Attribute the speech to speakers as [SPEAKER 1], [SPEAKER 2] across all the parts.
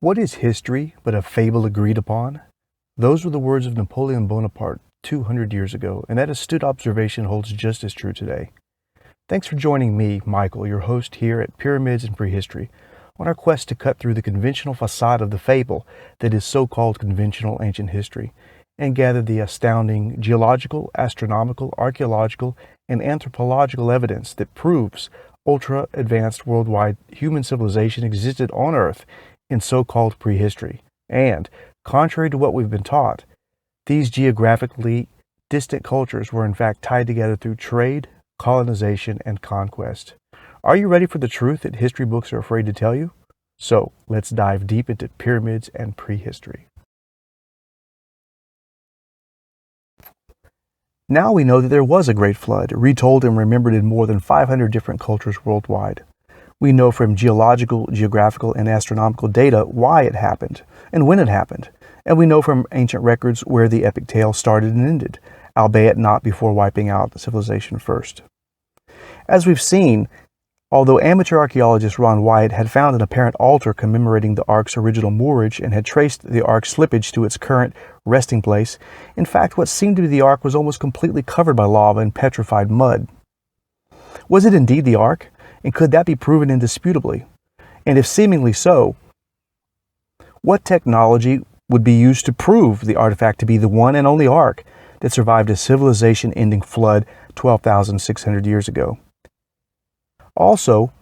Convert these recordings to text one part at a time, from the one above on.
[SPEAKER 1] What is history but a fable agreed upon? Those were the words of Napoleon Bonaparte 200 years ago, and that astute observation holds just as true today. Thanks for joining me, Michael, your host here at Pyramids and Prehistory, on our quest to cut through the conventional facade of the fable that is so-called conventional ancient history, and gather the astounding geological, astronomical, archaeological, and anthropological evidence that proves ultra-advanced worldwide human civilization existed on Earth in so-called prehistory. And, contrary to what we've been taught, these geographically distant cultures were in fact tied together through trade, colonization, and conquest. Are you ready for the truth that history books are afraid to tell you? So, let's dive deep into pyramids and prehistory. Now we know that there was a great flood, retold and remembered in more than 500 different cultures worldwide. We know from geological, geographical, and astronomical data why it happened and when it happened. And we know from ancient records where the epic tale started and ended, albeit not before wiping out civilization first. As we've seen, although amateur archaeologist Ron White had found an apparent altar commemorating the Ark's original moorage and had traced the Ark's slippage to its current resting place, in fact what seemed to be the Ark was almost completely covered by lava and petrified mud. Was it indeed the Ark? And could that be proven indisputably? And if seemingly so, what technology would be used to prove the artifact to be the one and only Ark that survived a civilization-ending flood 12,600 years ago? Also,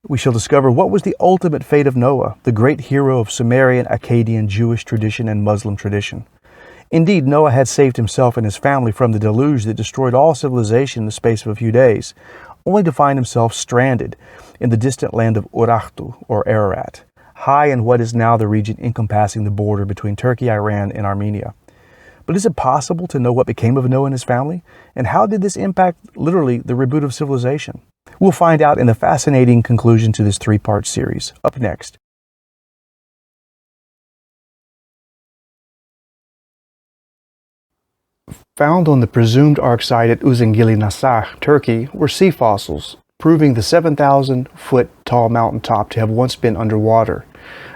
[SPEAKER 1] we shall discover what was the ultimate fate of Noah, the great hero of Sumerian, Akkadian, Jewish tradition, and Muslim tradition. Indeed, Noah had saved himself and his family from the deluge that destroyed all civilization in the space of a few days, only to find himself stranded in the distant land of Urartu, or Ararat, high in what is now the region encompassing the border between Turkey, Iran, and Armenia. But is it possible to know what became of Noah and his family? And how did this impact, literally, the reboot of civilization? We'll find out in the fascinating conclusion to this three-part series. Up next. Found on the presumed Ark site at Uzungili, Turkey, were sea fossils, proving the 7,000-foot tall mountaintop to have once been underwater.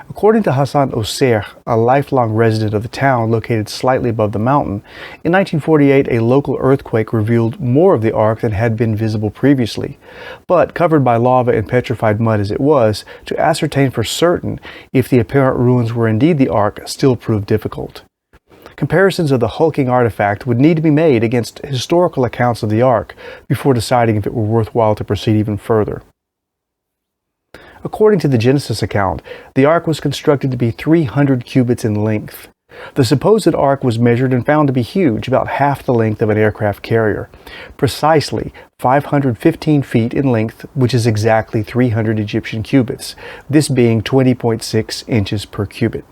[SPEAKER 1] According to Hassan Oser, a lifelong resident of the town located slightly above the mountain, in 1948 a local earthquake revealed more of the Ark than had been visible previously. But, covered by lava and petrified mud as it was, to ascertain for certain if the apparent ruins were indeed the Ark still proved difficult. Comparisons of the hulking artifact would need to be made against historical accounts of the Ark before deciding if it were worthwhile to proceed even further. According to the Genesis account, the Ark was constructed to be 300 cubits in length. The supposed Ark was measured and found to be huge, about half the length of an aircraft carrier, precisely 515 feet in length, which is exactly 300 Egyptian cubits, this being 20.6 inches per cubit.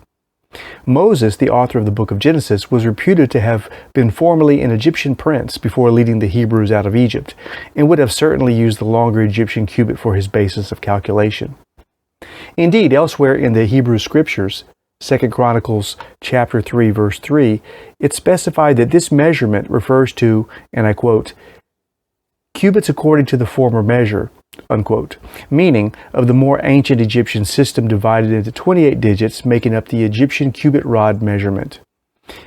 [SPEAKER 1] Moses, the author of the book of Genesis, was reputed to have been formerly an Egyptian prince before leading the Hebrews out of Egypt, and would have certainly used the longer Egyptian cubit for his basis of calculation. Indeed, elsewhere in the Hebrew scriptures, 2 Chronicles chapter 3, verse 3, it specified that this measurement refers to, and I quote, cubits according to the former measure, unquote, meaning of the more ancient Egyptian system divided into 28 digits, making up the Egyptian cubit rod measurement.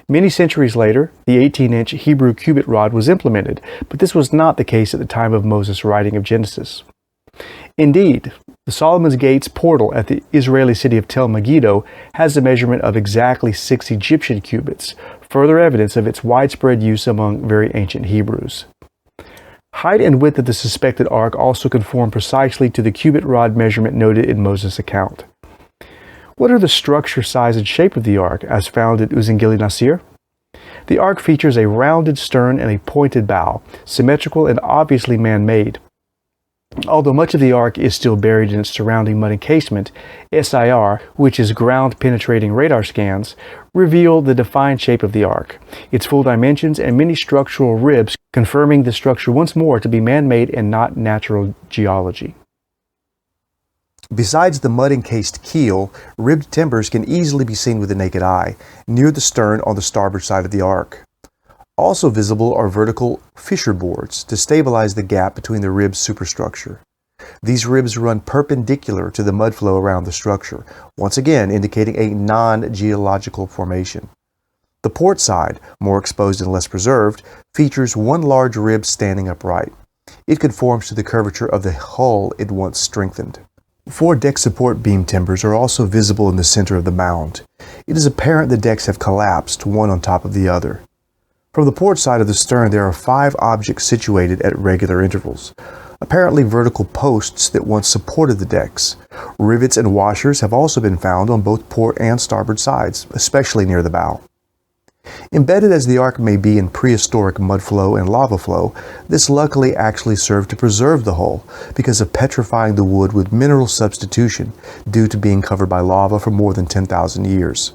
[SPEAKER 1] Many centuries later, the 18-inch Hebrew cubit rod was implemented, but this was not the case at the time of Moses' writing of Genesis. Indeed, the Solomon's Gates portal at the Israeli city of Tel Megiddo has a measurement of exactly 6 Egyptian cubits, further evidence of its widespread use among very ancient Hebrews. Height and width of the suspected Ark also conform precisely to the cubit rod measurement noted in Moses' account. What are the structure, size, and shape of the Ark as found at Uzungili? The Ark features a rounded stern and a pointed bow, symmetrical and obviously man-made. Although much of the Ark is still buried in its surrounding mud encasement, SIR, which is ground-penetrating radar scans, reveal the defined shape of the Ark, its full dimensions, and many structural ribs, confirming the structure once more to be man-made and not natural geology. Besides the mud-encased keel, ribbed timbers can easily be seen with the naked eye, near the stern on the starboard side of the Ark. Also visible are vertical fissure boards to stabilize the gap between the ribs' superstructure. These ribs run perpendicular to the mud flow around the structure, once again indicating a non-geological formation. The port side, more exposed and less preserved, features one large rib standing upright. It conforms to the curvature of the hull it once strengthened. 4 deck support beam timbers are also visible in the center of the mound. It is apparent the decks have collapsed, one on top of the other. From the port side of the stern, there are 5 objects situated at regular intervals, apparently vertical posts that once supported the decks. Rivets and washers have also been found on both port and starboard sides, especially near the bow. Embedded as the Ark may be in prehistoric mud flow and lava flow, this luckily actually served to preserve the hull because of petrifying the wood with mineral substitution due to being covered by lava for more than 10,000 years.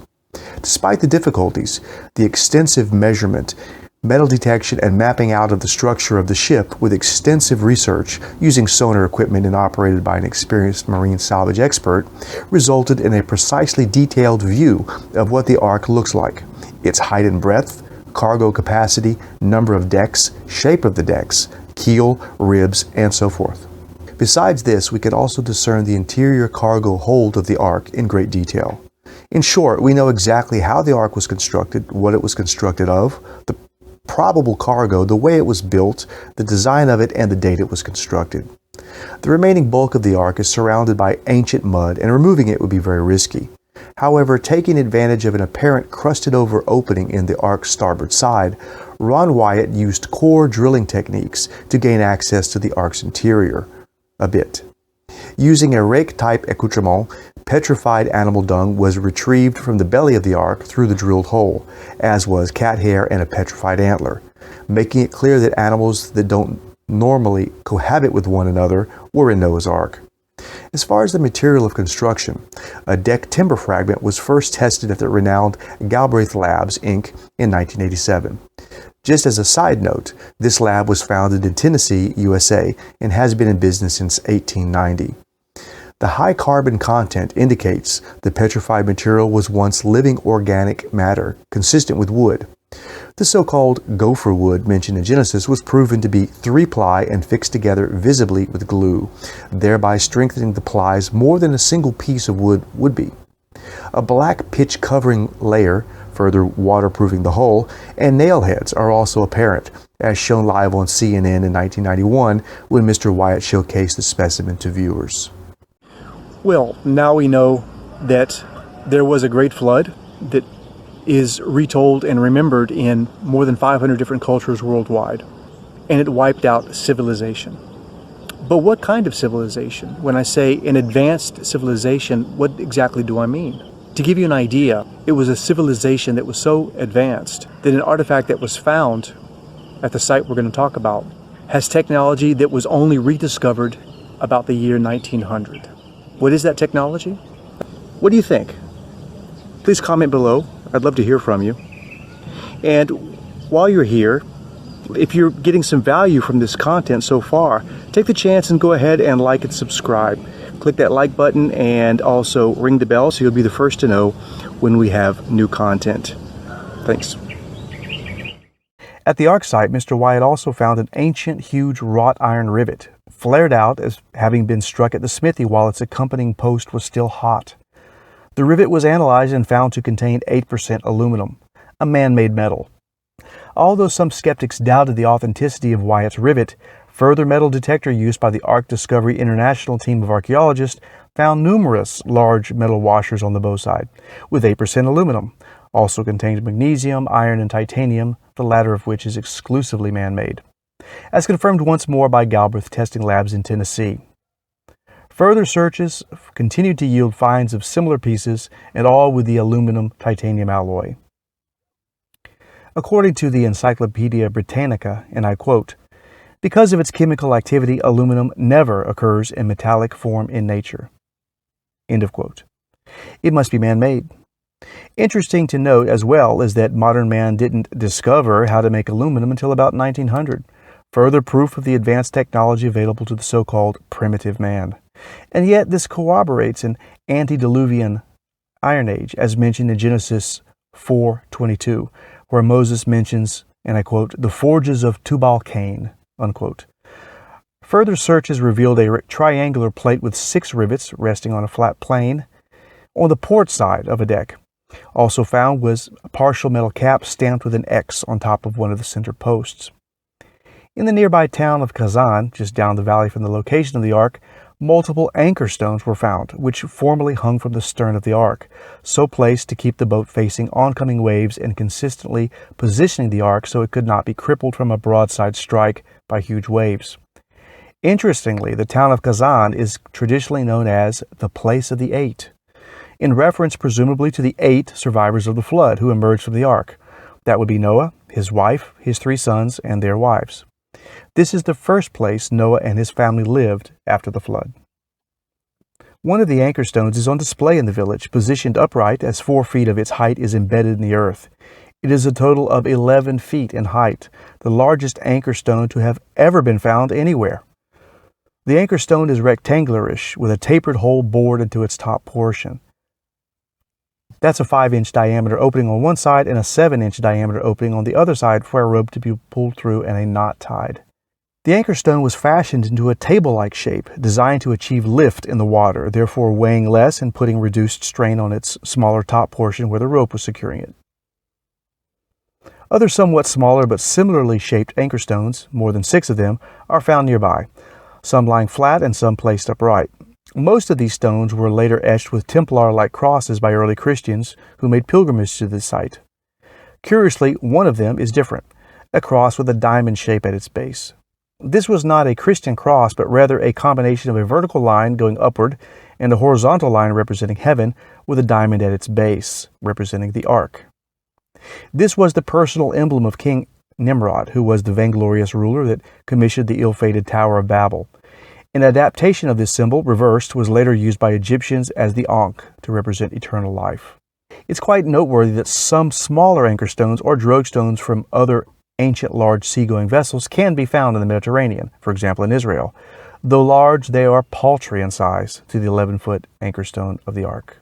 [SPEAKER 1] Despite the difficulties, the extensive measurement, metal detection, and mapping out of the structure of the ship with extensive research using sonar equipment and operated by an experienced marine salvage expert resulted in a precisely detailed view of what the Ark looks like. Its height and breadth, cargo capacity, number of decks, shape of the decks, keel, ribs, and so forth. Besides this, we can also discern the interior cargo hold of the Ark in great detail. In short, we know exactly how the Ark was constructed, what it was constructed of, the probable cargo, the way it was built, the design of it, and the date it was constructed. The remaining bulk of the Ark is surrounded by ancient mud, and removing it would be very risky. However, taking advantage of an apparent crusted-over opening in the Ark's starboard side, Ron Wyatt used core drilling techniques to gain access to the Ark's interior a bit. Using a rake-type accoutrement, petrified animal dung was retrieved from the belly of the Ark through the drilled hole, as was cat hair and a petrified antler, making it clear that animals that don't normally cohabit with one another were in Noah's Ark. As far as the material of construction, a deck timber fragment was first tested at the renowned Galbraith Labs, Inc. in 1987. Just as a side note, this lab was founded in Tennessee, USA, and has been in business since 1890. The high carbon content indicates the petrified material was once living organic matter, consistent with wood. The so-called gopher wood mentioned in Genesis was proven to be 3-ply and fixed together visibly with glue, thereby strengthening the plies more than a single piece of wood would be. A black pitch covering layer, further waterproofing the hull, and nail heads are also apparent, as shown live on CNN in 1991 when Mr. Wyatt showcased the specimen to viewers.
[SPEAKER 2] Well, now we know that there was a great flood that is retold and remembered in more than 500 different cultures worldwide, and it wiped out civilization. But what kind of civilization? When I say an advanced civilization, what exactly do I mean? To give you an idea, it was a civilization that was so advanced that an artifact that was found at the site we're going to talk about has technology that was only rediscovered about the year 1900. What is that technology? What do you think? Please comment below. I'd love to hear from you. And while you're here, if you're getting some value from this content so far, take the chance and go ahead and like and subscribe. Click that like button and also ring the bell so you'll be the first to know when we have new content. Thanks.
[SPEAKER 1] At the Ark site, Mr. Wyatt also found an ancient, huge wrought iron rivet, flared out as having been struck at the smithy while its accompanying post was still hot. The rivet was analyzed and found to contain 8% aluminum, a man-made metal. Although some skeptics doubted the authenticity of Wyatt's rivet, further metal detector use by the Ark Discovery International team of archaeologists found numerous large metal washers on the bow side, with 8% aluminum. Also contained magnesium, iron, and titanium, the latter of which is exclusively man-made, as confirmed once more by Galbraith Testing Labs in Tennessee. Further searches continued to yield finds of similar pieces, and all with the aluminum-titanium alloy. According to the Encyclopedia Britannica, and I quote, "Because of its chemical activity, aluminum never occurs in metallic form in nature." End of quote. It must be man-made. Interesting to note as well is that modern man didn't discover how to make aluminum until about 1900, further proof of the advanced technology available to the so-called primitive man. And yet this corroborates an antediluvian Iron Age, as mentioned in Genesis 4:22, where Moses mentions, and I quote, "the forges of Tubal-Cain," unquote. Further searches revealed a triangular plate with 6 rivets resting on a flat plane on the port side of a deck. Also found was a partial metal cap stamped with an X on top of one of the center posts. In the nearby town of Kazan, just down the valley from the location of the Ark, multiple anchor stones were found, which formerly hung from the stern of the Ark, so placed to keep the boat facing oncoming waves and consistently positioning the Ark so it could not be crippled from a broadside strike by huge waves. Interestingly, the town of Kazan is traditionally known as the Place of the Eight, in reference presumably to the 8 survivors of the flood who emerged from the Ark. That would be Noah, his wife, his 3 sons, and their wives. This is the first place Noah and his family lived after the flood. One of the anchor stones is on display in the village, positioned upright as 4 feet of its height is embedded in the earth. It is a total of 11 feet in height, the largest anchor stone to have ever been found anywhere. The anchor stone is rectangularish, with a tapered hole bored into its top portion. That's a 5-inch diameter opening on one side and a 7-inch diameter opening on the other side for a rope to be pulled through and a knot tied. The anchor stone was fashioned into a table-like shape, designed to achieve lift in the water, therefore weighing less and putting reduced strain on its smaller top portion where the rope was securing it. Other somewhat smaller but similarly shaped anchor stones, more than 6 of them, are found nearby, some lying flat and some placed upright. Most of these stones were later etched with Templar-like crosses by early Christians who made pilgrimage to this site. Curiously, one of them is different, a cross with a diamond shape at its base. This was not a Christian cross, but rather a combination of a vertical line going upward and a horizontal line representing heaven with a diamond at its base, representing the Ark. This was the personal emblem of King Nimrod, who was the vainglorious ruler that commissioned the ill-fated Tower of Babel. An adaptation of this symbol, reversed, was later used by Egyptians as the Ankh to represent eternal life. It's quite noteworthy that some smaller anchor stones or drogue stones from other ancient large seagoing vessels can be found in the Mediterranean, for example in Israel. Though large, they are paltry in size to the 11-foot anchor stone of the Ark.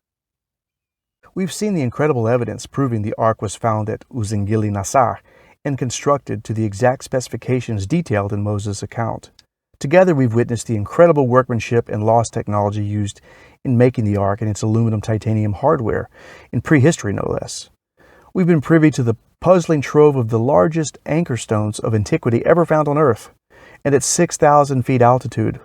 [SPEAKER 1] We've seen the incredible evidence proving the Ark was found at Uzingili Nasar and constructed to the exact specifications detailed in Moses' account. Together, we've witnessed the incredible workmanship and lost technology used in making the Ark and its aluminum titanium hardware, in prehistory no less. We've been privy to the puzzling trove of the largest anchor stones of antiquity ever found on Earth, and at 6,000 feet altitude,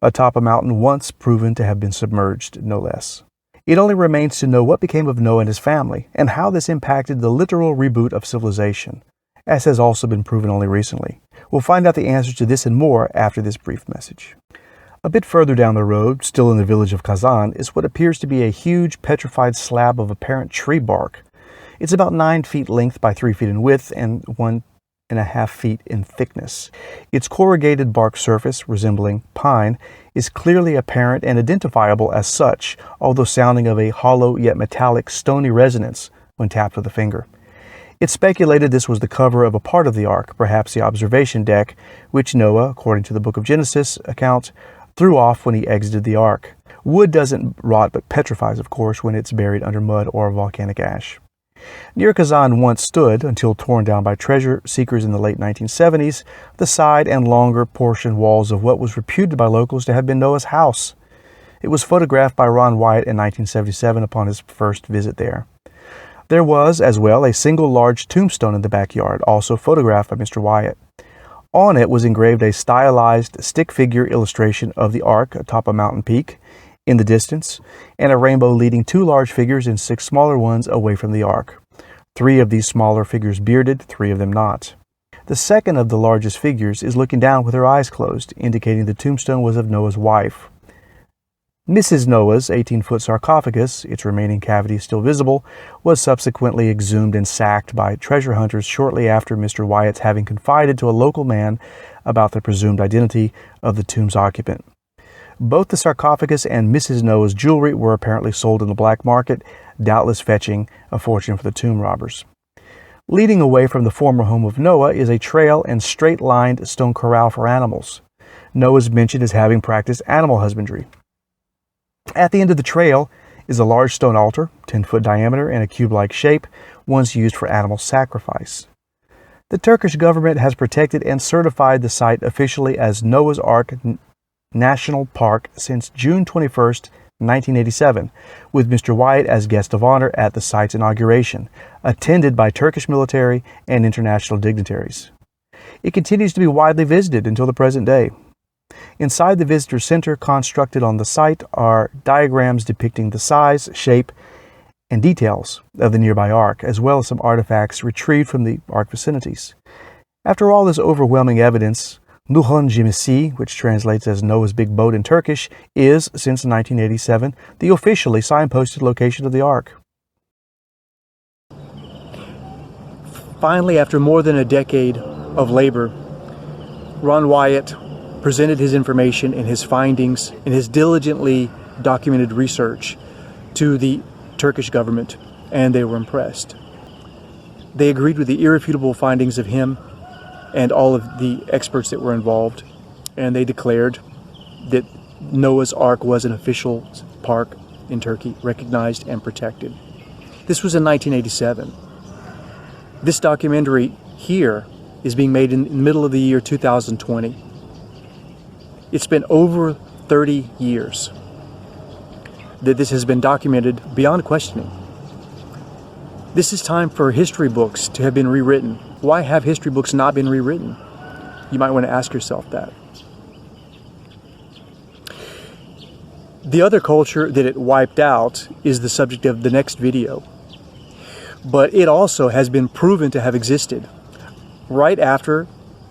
[SPEAKER 1] atop a mountain once proven to have been submerged, no less. It only remains to know what became of Noah and his family, and how this impacted the literal reboot of civilization, as has also been proven only recently. We'll find out the answers to this and more after this brief message. A bit further down the road, still in the village of Kazan, is what appears to be a huge petrified slab of apparent tree bark. It's about 9 feet length by 3 feet in width and 1.5 feet in thickness. Its corrugated bark surface, resembling pine, is clearly apparent and identifiable as such, although sounding of a hollow yet metallic stony resonance when tapped with a finger. It's speculated this was the cover of a part of the Ark, perhaps the observation deck, which Noah, according to the book of Genesis account, threw off when he exited the Ark. Wood doesn't rot but petrifies, of course, when it's buried under mud or volcanic ash. Near Kazan once stood, until torn down by treasure seekers in the late 1970s, the side and longer portion walls of what was reputed by locals to have been Noah's house. It was photographed by Ron Wyatt in 1977 upon his first visit there. There was, as well, a single large tombstone in the backyard, also photographed by Mr. Wyatt. On it was engraved a stylized stick figure illustration of the Ark atop a mountain peak in the distance, and a rainbow leading 2 large figures and 6 smaller ones away from the Ark. 3 of these smaller figures bearded, 3 of them not. The second of the largest figures is looking down with her eyes closed, indicating the tombstone was of Noah's wife. Mrs. Noah's 18-foot sarcophagus, its remaining cavity still visible, was subsequently exhumed and sacked by treasure hunters shortly after Mr. Wyatt's having confided to a local man about the presumed identity of the tomb's occupant. Both the sarcophagus and Mrs. Noah's jewelry were apparently sold in the black market, doubtless fetching a fortune for the tomb robbers. Leading away from the former home of Noah is a trail and straight-lined stone corral for animals. Noah is mentioned as having practiced animal husbandry. At the end of the trail is a large stone altar, 10-foot diameter and a cube-like shape, once used for animal sacrifice. The Turkish government has protected and certified the site officially as Noah's Ark National Park since June 21st, 1987, with Mr. Wyatt as guest of honor at the site's inauguration, attended by Turkish military and international dignitaries. It continues to be widely visited until the present day. Inside the visitor center constructed on the site are diagrams depicting the size, shape, and details of the nearby Ark, as well as some artifacts retrieved from the Ark vicinities. After all this overwhelming evidence, Nuhun Gemisi, which translates as Noah's Big Boat in Turkish, is, since 1987, the officially signposted location of the Ark.
[SPEAKER 2] Finally, after more than a decade of labor, Ron Wyatt presented his information and his findings and his diligently documented research to the Turkish government, and they were impressed. They agreed with the irrefutable findings of him and all of the experts that were involved, and they declared that Noah's Ark was an official park in Turkey, recognized and protected. This was in 1987. This documentary here is being made in the middle of the year 2020. It's been over 30 years that this has been documented beyond questioning. This is time for history books to have been rewritten. Why have history books not been rewritten? You might want to ask yourself that. The other culture that it wiped out is the subject of the next video. But it also has been proven to have existed right after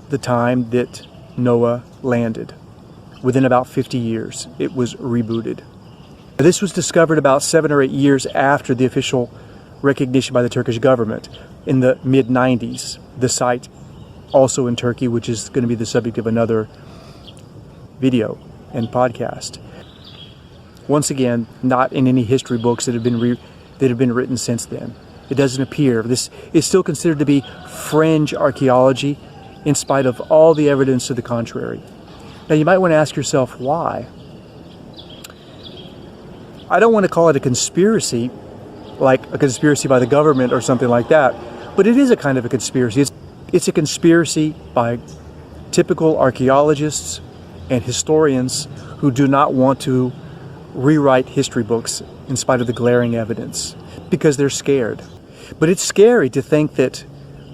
[SPEAKER 2] the time that Noah landed. Within about 50 years, it was rebooted. This was discovered about 7 or 8 years after the official recognition by the Turkish government in the mid-90s. The site also in Turkey, which is going to be the subject of another video and podcast. Once again, not in any history books that have been written since then. It doesn't appear. This is still considered to be fringe archaeology in spite of all the evidence to the contrary. Now you might want to ask yourself why. I don't want to call it a conspiracy, like a conspiracy by the government or something like that, but it is a kind of a conspiracy. It's a conspiracy by typical archaeologists and historians who do not want to rewrite history books in spite of the glaring evidence, because they're scared. But it's scary to think that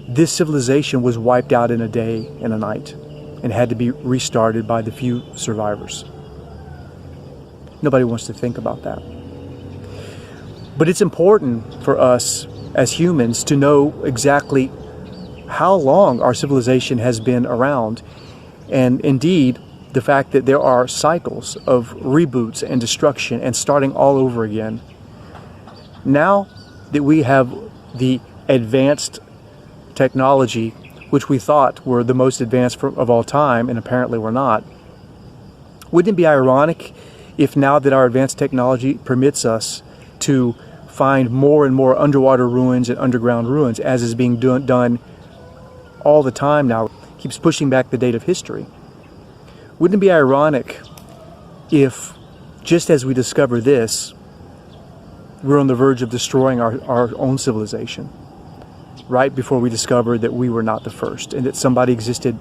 [SPEAKER 2] this civilization was wiped out in a day and a night and had to be restarted by the few survivors. Nobody wants to think about that. But it's important for us as humans to know exactly how long our civilization has been around, and indeed the fact that there are cycles of reboots and destruction and starting all over again. Now that we have the advanced technology, which we thought were the most advanced of all time, and apparently we're not, wouldn't it be ironic if now that our advanced technology permits us to find more and more underwater ruins and underground ruins, as is being done all the time now, keeps pushing back the date of history? Wouldn't it be ironic if, just as we discover this, we're on the verge of destroying our own civilization, right before we discover that we were not the first, and that somebody existed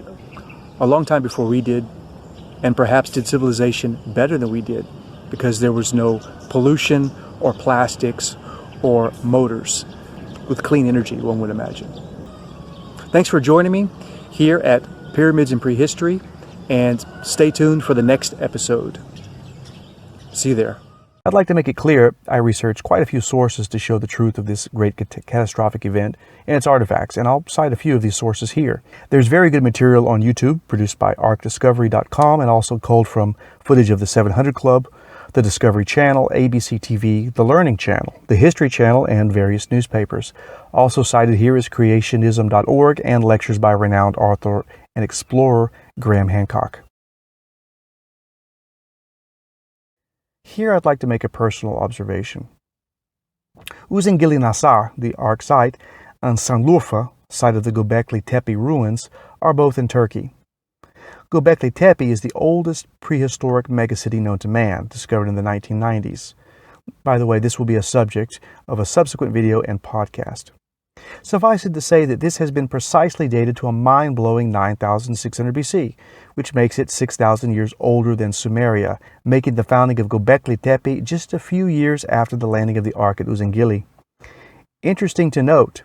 [SPEAKER 2] a long time before we did, and perhaps did civilization better than we did, because there was no pollution or plastics or motors with clean energy, one would imagine. Thanks for joining me here at Pyramids in Prehistory, and stay tuned for the next episode. See you there.
[SPEAKER 1] I'd like to make it clear I researched quite a few sources to show the truth of this great catastrophic event and its artifacts, and I'll cite a few of these sources here. There's very good material on YouTube produced by ArkDiscovery.com, and also culled from footage of the 700 Club, the Discovery Channel, ABC TV, the Learning Channel, the History Channel, and various newspapers. Also cited here is creationism.org and lectures by renowned author and explorer Graham Hancock. Here I'd like to make a personal observation. Uzungili Nasar, the Ark site, and Sanliurfa, site of the Göbekli Tepe ruins, are both in Turkey. Göbekli Tepe is the oldest prehistoric megacity known to man, discovered in the 1990s. By the way, this will be a subject of a subsequent video and podcast. Suffice it to say that this has been precisely dated to a mind-blowing 9600 BC, which makes it 6,000 years older than Sumeria, making the founding of Göbekli Tepe just a few years after the landing of the Ark at Uzungili. Interesting to note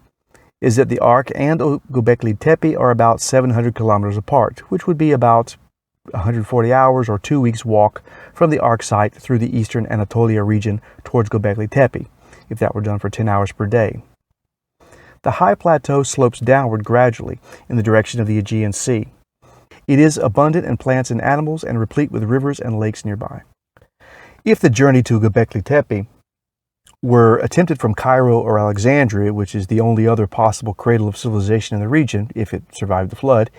[SPEAKER 1] is that the Ark and Göbekli Tepe are about 700 kilometers apart, which would be about 140 hours or 2 weeks walk from the Ark site through the eastern Anatolia region towards Göbekli Tepe, if that were done for 10 hours per day. The high plateau slopes downward gradually in the direction of the Aegean Sea. It is abundant in plants and animals and replete with rivers and lakes nearby. If the journey to Göbekli Tepe were attempted from Cairo or Alexandria, which is the only other possible cradle of civilization in the region, if it survived the flood,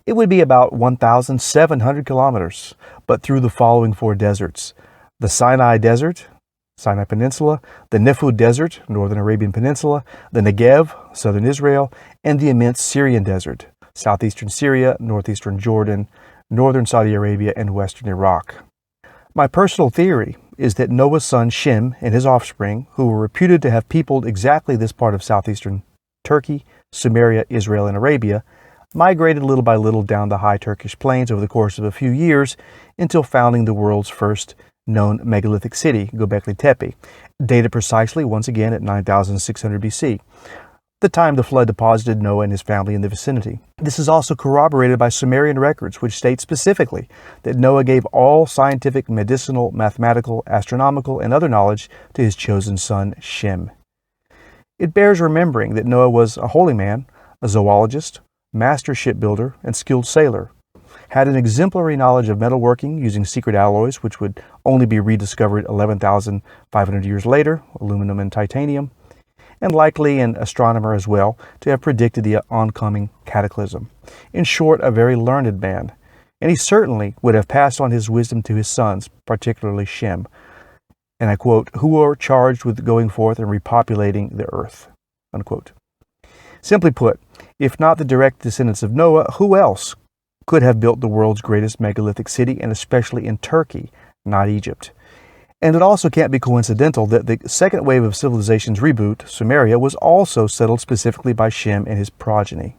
[SPEAKER 1] it would be about 1,700 kilometers, but through the following 4 deserts: the Sinai Desert, Sinai Peninsula, the Nephud Desert, northern Arabian Peninsula, the Negev, southern Israel, and the immense Syrian Desert, southeastern Syria, northeastern Jordan, northern Saudi Arabia, and western Iraq. My personal theory is that Noah's son Shem and his offspring, who were reputed to have peopled exactly this part of southeastern Turkey, Sumeria, Israel, and Arabia, migrated little by little down the high Turkish plains over the course of a few years until founding the world's first known megalithic city, Göbekli Tepe, dated precisely once again at 9600 BC, the time the flood deposited Noah and his family in the vicinity. This is also corroborated by Sumerian records, which state specifically that Noah gave all scientific, medicinal, mathematical, astronomical, and other knowledge to his chosen son, Shem. It bears remembering that Noah was a holy man, a zoologist, master shipbuilder, and skilled sailor, had an exemplary knowledge of metalworking using secret alloys which would only be rediscovered 11,500 years later, aluminum and titanium, and likely an astronomer as well to have predicted the oncoming cataclysm. In short, a very learned man, and he certainly would have passed on his wisdom to his sons, particularly Shem, and I quote, who are charged with going forth and repopulating the earth, unquote. Simply put, if not the direct descendants of Noah, who else could have built the world's greatest megalithic city, and especially in Turkey, not Egypt? And it also can't be coincidental that the second wave of civilization's reboot, Sumeria, was also settled specifically by Shem and his progeny.